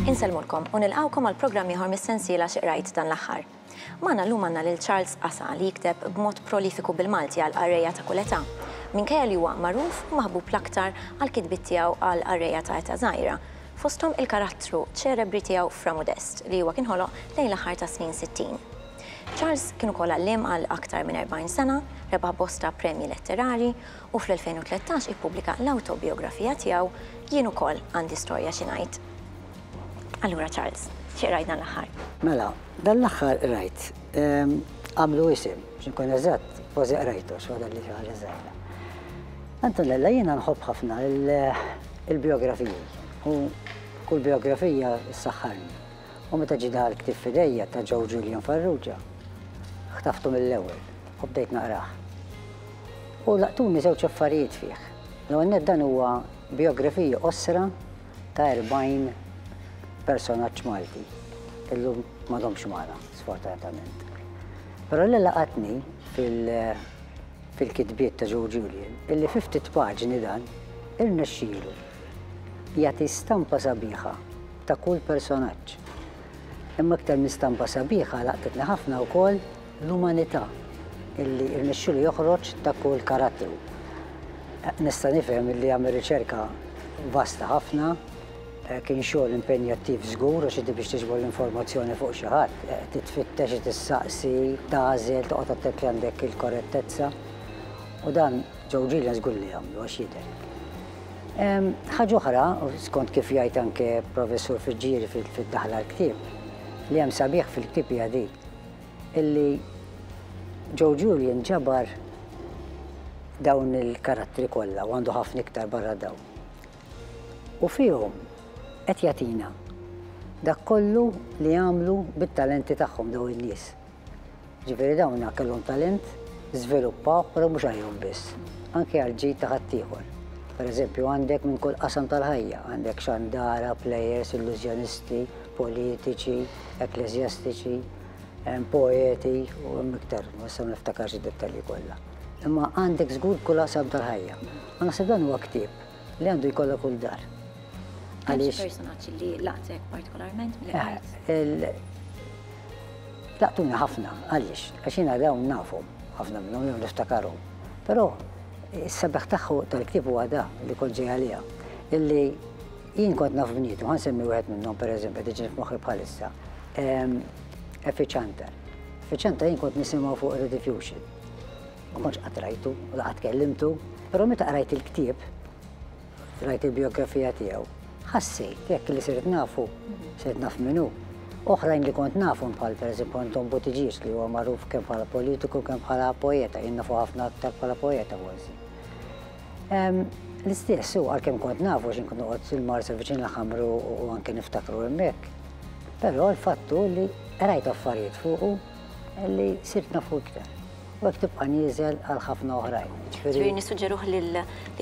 Inselmulkom u nilqawkom għal programm ieħor mis-sensiela xi qrajt dan l-aħħar. Magħna llum għandna lil Charles Qasa li jikteb b'mod prolifiku bil-Malti għal qarrejja ta' kull età. Minkejja li huwa magħruf u maħbub l-aktar għal kitbiet tiegħu għal qarrejja ta' età żgħira. Fosthom il-karattru ċerebri tiegħu Fra Modest li huwa kien ħoloq lejn l-aħħar ta' snin 60. Charles kien ukoll għalliem għal aktar minn 40 sena, rebaħ bosta premji letterari u fl-2013 ippubblika l-awtobiografija tiegħu Jien ukoll għandi storja xi ngħid. Allura Charles, xi rajt dan l-aħħar? Mela, dan l-aħħar rajt għamlu isim, xinkun eżatt, kważi qrajtu x'għadha li xi ħaġa żgħira. Antonella jiena nħobb ħafna il-biografiji u kull biografija s-saħħarni. U meta ġi daħal ktib f'idejja ta' Joe Julian Farrugia, ħtaftu mill-ewwel u bdejt naqrah. U laqtuni żewġ affarijiet fih. L-ewwel dan huwa biografija qosra ta' 40 personaġġ Malti, illum m'għadhomx magħna, sfortunatament. Però li laqatni fil-kitbiet ta' Joe Julian, illi 50 paġni dan irnexxielu jagħti stampa sabiħa ta' kull personaġġ. Imma aktar minn stampa sabiħa laqtitni ħafna wkoll l-umanità illi irnexxielu joħroġ ta' kull karattru. Nista' nifhem illi għamel riċerka vasta ħafna, kien xogħol impenjattiv żgur għax inti biex tiġbor l-informazzjoni fuq xi ħadd, titfittex, tissaqsi, tagħżel, toqgħod attent li għandek il-korrettezza. U dan Joe Julian żgur li jagħmlu għax jidher. Ħaġa oħra, skont kif jgħid anke professur Fiġġieri fid-daħla l-ktieb, li hemm sabiħ fil-ktieb hija di, illi Joe Julian ġabar dawn il-karattri kollha u għandu ħafna iktar barra dawn. U fihom qed jagħtina dak kollu li jagħmlu bit-talenti tagħhom dawn in-nies. Ġifieri dawn kellhom talent, żviluppaw, però mhux għalihom biss, anke għal ġid ta' ħaddieħor. Pereżempju għandek minn kull qasam tal-ħajja, għandek xandara, plejers, illużjonisti, politiċi, ekklesjastiċi, poeti u hemm iktar, ma issa ma niftakarx id-dettalji kollha. Imma għandek żgur kull qasam tal-ħajja. Ma naħseb dan huwa ktieb li għandu jkollha kull dar. Għaliex personaġġi li laqtek partikolarment laqtuni ħafna, għaliex, għax jiena dawn nafhom ħafna minnhom jew niftakarhom. Però is-sabeħ tagħhu tal-ktieb huwa da li kont ġej għaliha, illi jien kont naf bniedem, ħansemmi wieħed minnhom pereżempju qed jiġi f'moħħi bħalissa. Effi Chanter. Effi Chanter jien kont nisimgħu fuq Rediffusion. Ma kontx qatt rajtu, u laqgħet kellimtu, però meta qrajt il-ktieb, rajt il-biografija tiegħu, ħassejt jekk li sirt nafu, sirt naf minnu. Oħrajn li kont nafhom bħal pereżempju Anton Buttigieg li huwa magħruf kemm bħala politiku kemm bħala poeta, jien nafu ħafna aktar bħala poeta forsi. L-istess hu għalkemm kont nafu x'in kont noqgħod fil-Marsa viċin l-ħamru u anke niftakru hemmhekk. Però l-fattu li rajt affarijiet fuqu li sirt nafu iktar. U hekk tibqa' nieżel għal ħafna oħrajn. Ġifieri nissuġġeruh lil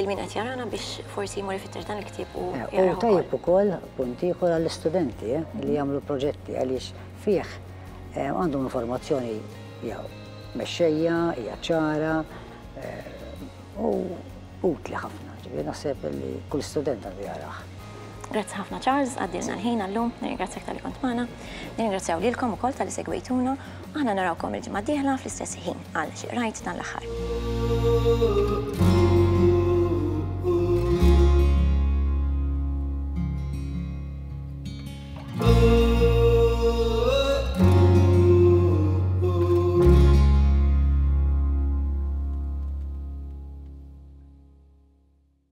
min qed jarana biex forsi jmur ifittex dan il-ktieb u jaraw. U tajjeb ukoll punt ieħor għall-istudenti li jagħmlu proġetti għaliex fih għandhom informazzjoni jew mexxejja, hija ċara u utli ħafna. Ġifieri naħseb li kull student għandu jarah. Grazzi ħafna Charles, għaddilna l-ħin għallum, nirringrazzjak tal-li kont magħna, nirringrazzjaw lilkom ukoll tal-li segwejtuna, u aħna narawkom il-ġimgħa d-dieħla fl-istess ħin għal xi qrajt dan l-aħħar.